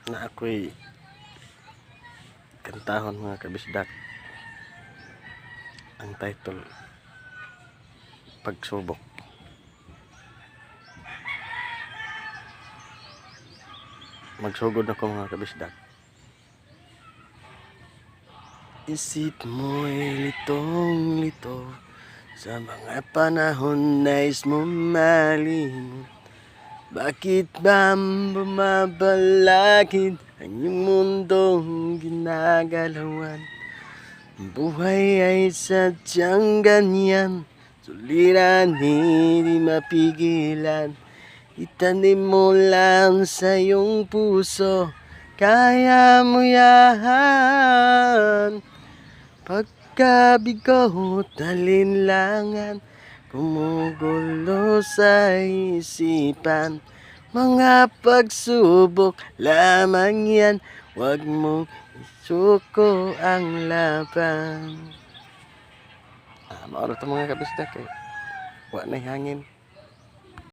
na ako'y kantahon mga kabisdak. Ang title, Pagsubok. Magsugod ako mga kabisdak. Isip mo'y litong-lito sa mga panahon nais mo malimot. Bakit ba bumabalakid ang iyong mundong ginagalawan? Buhay ay sadyang ganyan, suliran hindi mapigilan. Itanim mo lang sa iyong puso, kaya mo yan. Pagkabigo at alinlangan, kumugulo sa isipan. Mga pagsubok lamang yan, huwag mong isuko ang laban. Mauro ito mga kabisdak eh. Huwag na hangin.